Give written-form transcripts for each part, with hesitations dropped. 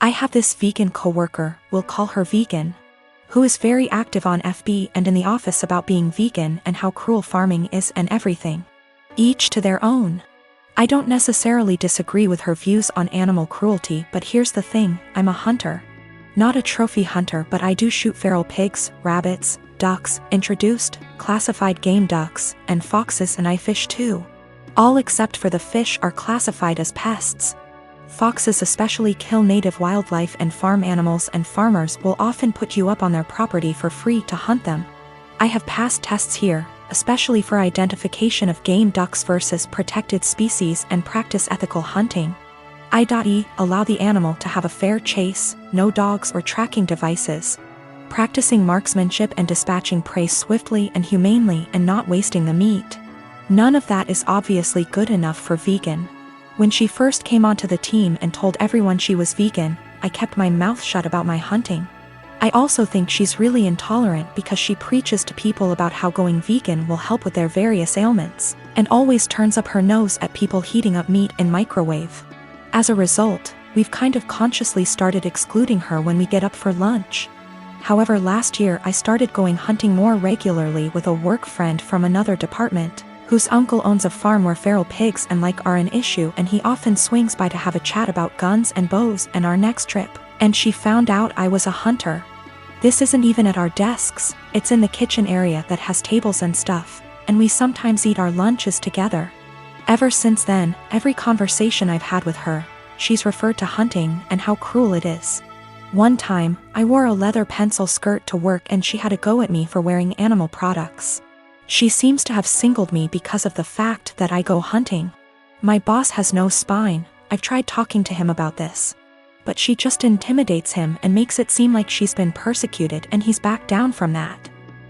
I have this vegan coworker, we'll call her Vegan, who is very active on FB and in the office about being vegan and how cruel farming is and everything. Each to their own. I don't necessarily disagree with her views on animal cruelty, but here's the thing, I'm a hunter. Not a trophy hunter, but I do shoot feral pigs, rabbits, ducks, introduced, classified game ducks, and foxes, and I fish too. All except for the fish are classified as pests. Foxes especially kill native wildlife and farm animals, and farmers will often put you up on their property for free to hunt them. I have passed tests here, especially for identification of game ducks versus protected species, and practice ethical hunting. I.e. allow the animal to have a fair chase, no dogs or tracking devices. Practicing marksmanship and dispatching prey swiftly and humanely and not wasting the meat. None of that is obviously good enough for Vegan. When she first came onto the team and told everyone she was vegan, I kept my mouth shut about my hunting. I also think she's really intolerant because she preaches to people about how going vegan will help with their various ailments, and always turns up her nose at people heating up meat in microwave. As a result, we've kind of consciously started excluding her when we get up for lunch. However, last year I started going hunting more regularly with a work friend from another department, whose uncle owns a farm where feral pigs and like are an issue, and he often swings by to have a chat about guns and bows and our next trip, and she found out I was a hunter. This isn't even at our desks, it's in the kitchen area that has tables and stuff, and we sometimes eat our lunches together. Ever since then, every conversation I've had with her, she's referred to hunting and how cruel it is. One time, I wore a leather pencil skirt to work and she had a go at me for wearing animal products. She seems to have singled me because of the fact that I go hunting. My boss has no spine, I've tried talking to him about this. But she just intimidates him and makes it seem like she's been persecuted, and he's backed down from that.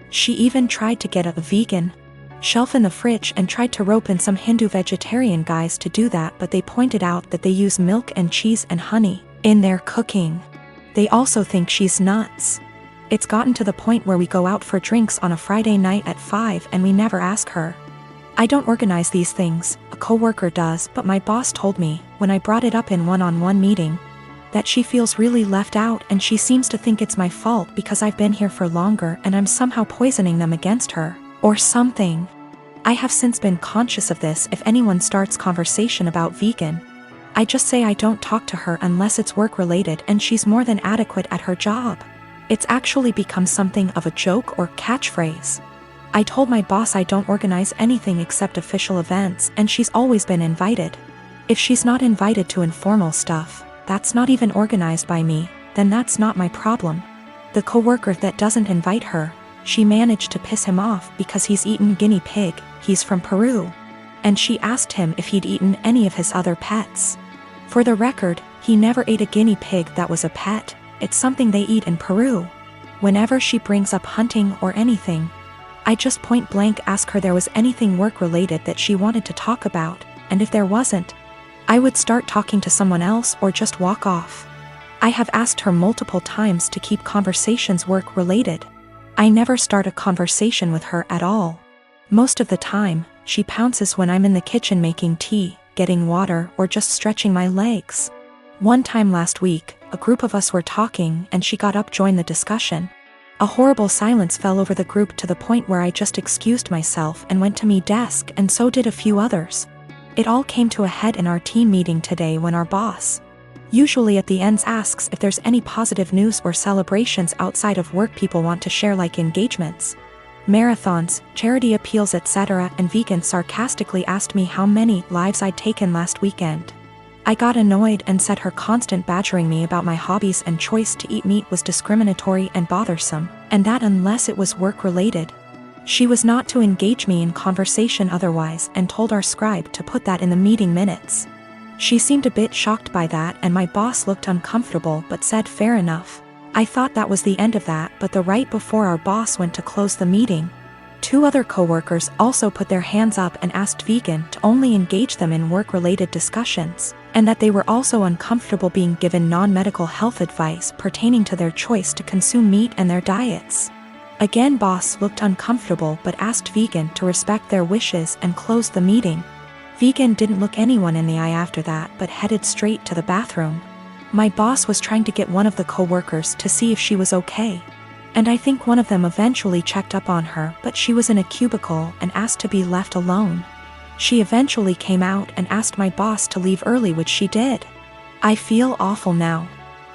She even tried to get a vegan shelf in the fridge and tried to rope in some Hindu vegetarian guys to do that, but they pointed out that they use milk and cheese and honey in their cooking. They also think she's nuts. It's gotten to the point where we go out for drinks on a Friday night at 5 and we never ask her. I don't organize these things, a coworker does, but my boss told me, when I brought it up in one-on-one meeting, that she feels really left out and she seems to think it's my fault because I've been here for longer and I'm somehow poisoning them against her, or something. I have since been conscious of this. If anyone starts conversation about vegan, I just say I don't talk to her unless it's work-related, and she's more than adequate at her job. It's actually become something of a joke or catchphrase. I told my boss I don't organize anything except official events, and she's always been invited. If she's not invited to informal stuff, that's not even organized by me, then that's not my problem. The coworker that doesn't invite her, she managed to piss him off because he's eaten guinea pig, he's from Peru. And she asked him if he'd eaten any of his other pets. For the record, he never ate a guinea pig that was a pet. It's something they eat in Peru. Whenever she brings up hunting or anything, I just point blank ask her there was anything work-related that she wanted to talk about, and if there wasn't, I would start talking to someone else or just walk off. I have asked her multiple times to keep conversations work-related. I never start a conversation with her at all. Most of the time, she pounces when I'm in the kitchen making tea, getting water, or just stretching my legs. One time last week, a group of us were talking and she got up to join the discussion. A horrible silence fell over the group to the point where I just excused myself and went to my desk, and so did a few others. It all came to a head in our team meeting today when our boss, usually at the ends, asks if there's any positive news or celebrations outside of work people want to share, like engagements, marathons, charity appeals, etc., and Vegan sarcastically asked me how many lives I'd taken last weekend. I got annoyed and said her constant badgering me about my hobbies and choice to eat meat was discriminatory and bothersome, and that unless it was work-related, she was not to engage me in conversation otherwise, and told our scribe to put that in the meeting minutes. She seemed a bit shocked by that, and my boss looked uncomfortable but said fair enough. I thought that was the end of that, but the right before our boss went to close the meeting, 2 other coworkers also put their hands up and asked Vegan to only engage them in work-related discussions, and that they were also uncomfortable being given non-medical health advice pertaining to their choice to consume meat and their diets. Again, boss looked uncomfortable but asked Vegan to respect their wishes and closed the meeting. Vegan didn't look anyone in the eye after that but headed straight to the bathroom. My boss was trying to get one of the co-workers to see if she was okay. And I think one of them eventually checked up on her, but she was in a cubicle and asked to be left alone. She eventually came out and asked my boss to leave early, which she did. I feel awful now.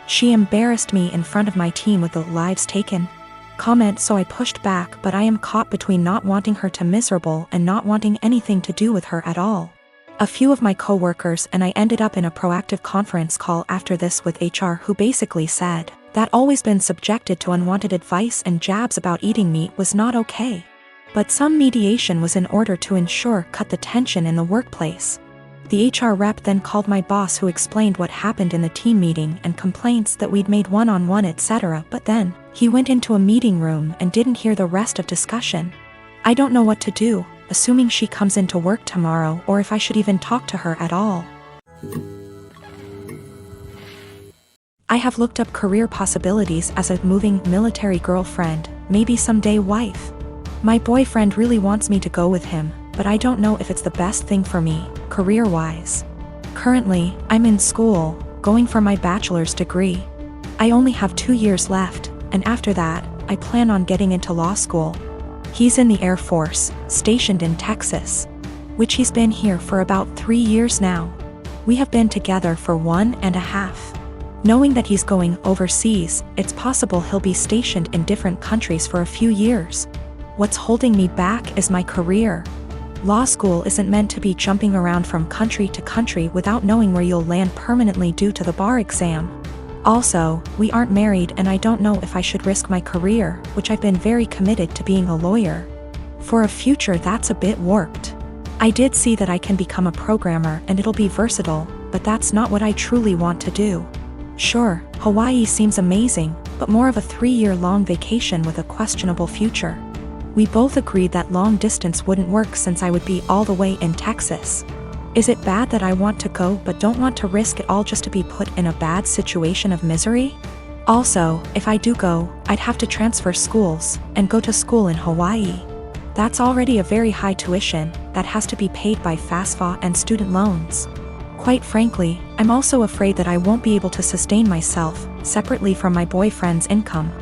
She embarrassed me in front of my team with the lives taken comment, so I pushed back, but I am caught between not wanting her to miserable and not wanting anything to do with her at all. A few of my co-workers and I ended up in a proactive conference call after this with HR, who basically said that always been subjected to unwanted advice and jabs about eating meat was not okay. But some mediation was in order to cut the tension in the workplace. The HR rep then called my boss, who explained what happened in the team meeting and complaints that we'd made one-on-one etc. But then he went into a meeting room and didn't hear the rest of discussion. I don't know what to do, assuming she comes into work tomorrow, or if I should even talk to her at all. I have looked up career possibilities as a moving military girlfriend, maybe someday wife. My boyfriend really wants me to go with him, but I don't know if it's the best thing for me, career-wise. Currently, I'm in school, going for my bachelor's degree. I only have 2 years left, and after that, I plan on getting into law school. He's in the Air Force, stationed in Texas, which he's been here for about 3 years now. We have been together for 1.5. Knowing that he's going overseas, it's possible he'll be stationed in different countries for a few years. What's holding me back is my career. Law school isn't meant to be jumping around from country to country without knowing where you'll land permanently due to the bar exam. Also, we aren't married and I don't know if I should risk my career, which I've been very committed to being a lawyer, for a future that's a bit warped. I did see that I can become a programmer and it'll be versatile, but that's not what I truly want to do. Sure, Hawaii seems amazing, but more of a 3-year-long vacation with a questionable future. We both agreed that long distance wouldn't work since I would be all the way in Texas. Is it bad that I want to go but don't want to risk it all just to be put in a bad situation of misery? Also, if I do go, I'd have to transfer schools and go to school in Hawaii. That's already a very high tuition that has to be paid by FAFSA and student loans. Quite frankly, I'm also afraid that I won't be able to sustain myself separately from my boyfriend's income.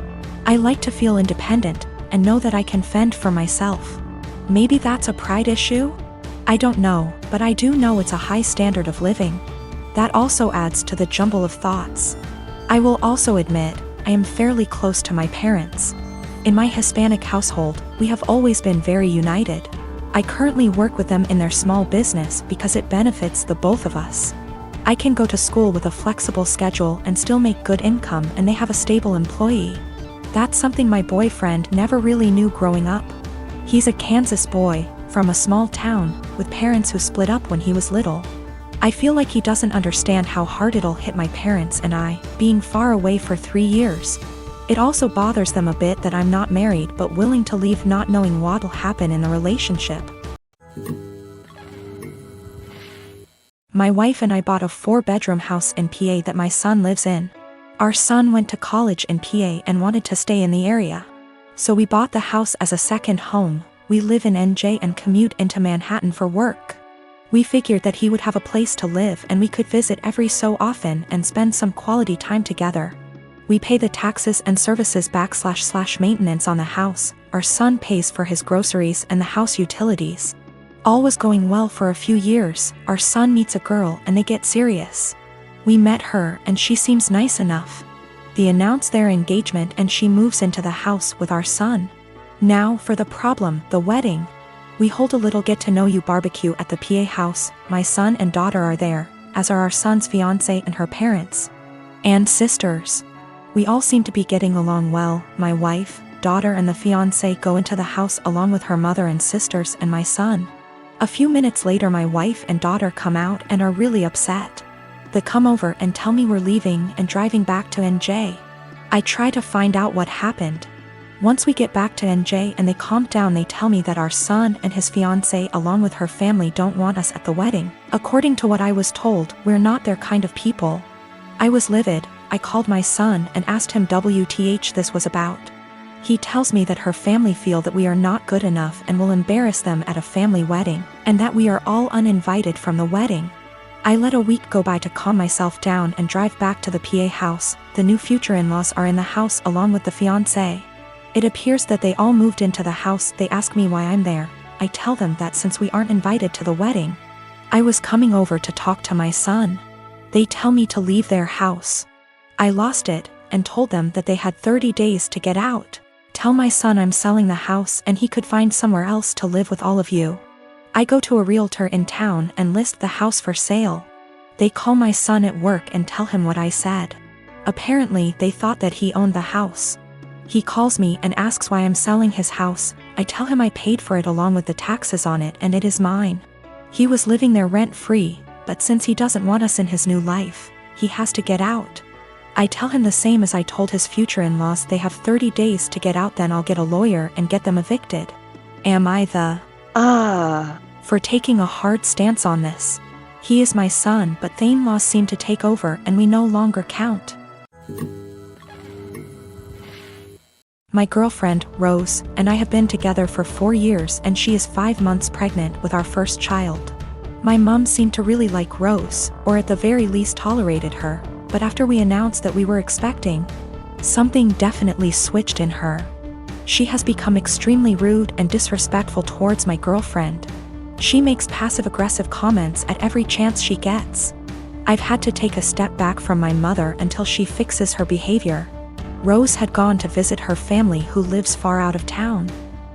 I like to feel independent and know that I can fend for myself. Maybe that's a pride issue? I don't know, but I do know it's a high standard of living. That also adds to the jumble of thoughts. I will also admit, I am fairly close to my parents. In my Hispanic household, we have always been very united. I currently work with them in their small business because it benefits the both of us. I can go to school with a flexible schedule and still make good income, and they have a stable employee. That's something my boyfriend never really knew growing up. He's a Kansas boy, from a small town, with parents who split up when he was little. I feel like he doesn't understand how hard it'll hit my parents and I, being far away for 3 years. It also bothers them a bit that I'm not married but willing to leave, not knowing what'll happen in the relationship. My wife and I bought a 4-bedroom house in PA that my son lives in. Our son went to college in PA and wanted to stay in the area. So we bought the house as a second home. We live in NJ and commute into Manhattan for work. We figured that he would have a place to live and we could visit every so often and spend some quality time together. We pay the taxes and services back / maintenance on the house. Our son pays for his groceries and the house utilities. All was going well for a few years. Our son meets a girl and they get serious. We met her and she seems nice enough. They announce their engagement and she moves into the house with our son. Now for the problem, the wedding. We hold a little get-to-know-you barbecue at the PA house. My son and daughter are there, as are our son's fiancée and her parents. And sisters. We all seem to be getting along well. My wife, daughter and the fiancé go into the house along with her mother and sisters and my son. A few minutes later my wife and daughter come out and are really upset. They come over and tell me we're leaving and driving back to NJ. I try to find out what happened. Once we get back to NJ and they calm down, they tell me that our son and his fiancée along with her family don't want us at the wedding. According to what I was told, we're not their kind of people. I was livid. I called my son and asked him WTH this was about. He tells me that her family feel that we are not good enough and will embarrass them at a family wedding, and that we are all uninvited from the wedding. I let a week go by to calm myself down and drive back to the PA house. The new future in-laws are in the house along with the fiancé. It appears that they all moved into the house. They ask me why I'm there. I tell them that since we aren't invited to the wedding, I was coming over to talk to my son. They tell me to leave their house. I lost it and told them that they had 30 days to get out. Tell my son I'm selling the house and he could find somewhere else to live with all of you. I go to a realtor in town and list the house for sale. They call my son at work and tell him what I said. Apparently, they thought that he owned the house. He calls me and asks why I'm selling his house. I tell him I paid for it along with the taxes on it and it is mine. He was living there rent-free, but since he doesn't want us in his new life, he has to get out. I tell him the same as I told his future in-laws. They have 30 days to get out, then I'll get a lawyer and get them evicted. Am I the for taking a hard stance on this? He is my son, but the in-laws seem to take over and we no longer count. My girlfriend, Rose, and I have been together for 4 years and she is 5 months pregnant with our first child. My mom seemed to really like Rose, or at the very least tolerated her, but after we announced that we were expecting, something definitely switched in her. She has become extremely rude and disrespectful towards my girlfriend. She makes passive-aggressive comments at every chance she gets. I've had to take a step back from my mother until she fixes her behavior. Rose had gone to visit her family who lives far out of town.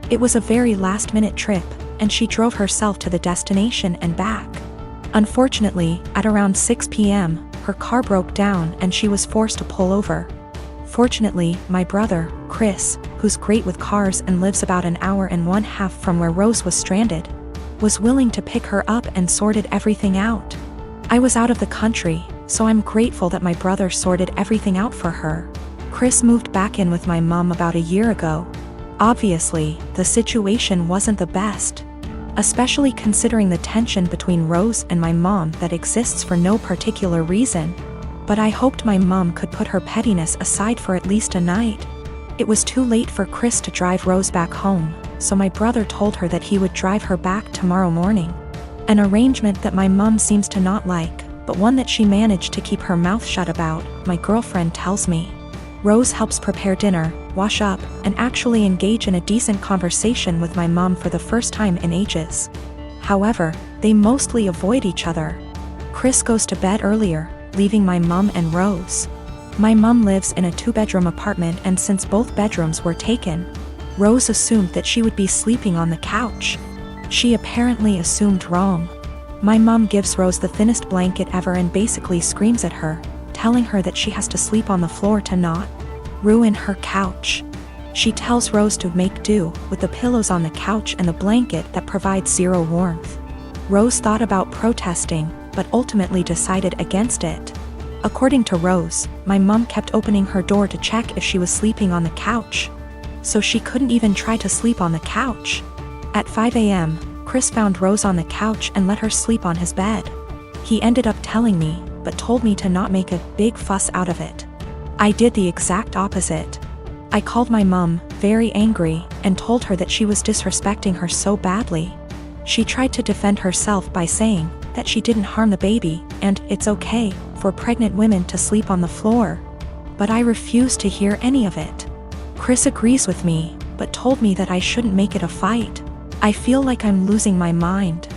It was a very last-minute trip, and she drove herself to the destination and back. Unfortunately, at around 6 p.m., her car broke down and she was forced to pull over. Fortunately, my brother, Chris, who's great with cars and lives about an hour and 1/2 from where Rose was stranded, was willing to pick her up and sorted everything out. I was out of the country, so I'm grateful that my brother sorted everything out for her. Chris moved back in with my mom about a year ago. Obviously, the situation wasn't the best, especially considering the tension between Rose and my mom that exists for no particular reason. But I hoped my mom could put her pettiness aside for at least a night. It was too late for Chris to drive Rose back home, so my brother told her that he would drive her back tomorrow morning. An arrangement that my mom seems to not like, but one that she managed to keep her mouth shut about, my girlfriend tells me. Rose helps prepare dinner, wash up, and actually engage in a decent conversation with my mom for the first time in ages. However, they mostly avoid each other. Chris goes to bed earlier, leaving my mom and Rose. My mom lives in a 2-bedroom apartment and since both bedrooms were taken, Rose assumed that she would be sleeping on the couch. She apparently assumed wrong. My mom gives Rose the thinnest blanket ever and basically screams at her, telling her that she has to sleep on the floor to not ruin her couch. She tells Rose to make do with the pillows on the couch and the blanket that provides zero warmth. Rose thought about protesting, but ultimately decided against it. According to Rose, my mom kept opening her door to check if she was sleeping on the couch, so she couldn't even try to sleep on the couch. At 5 a.m., Chris found Rose on the couch and let her sleep on his bed. He ended up telling me, but told me to not make a big fuss out of it. I did the exact opposite. I called my mom, very angry, and told her that she was disrespecting her so badly. She tried to defend herself by saying that she didn't harm the baby, and it's okay for pregnant women to sleep on the floor. But I refused to hear any of it. Chris agrees with me, but told me that I shouldn't make it a fight. I feel like I'm losing my mind.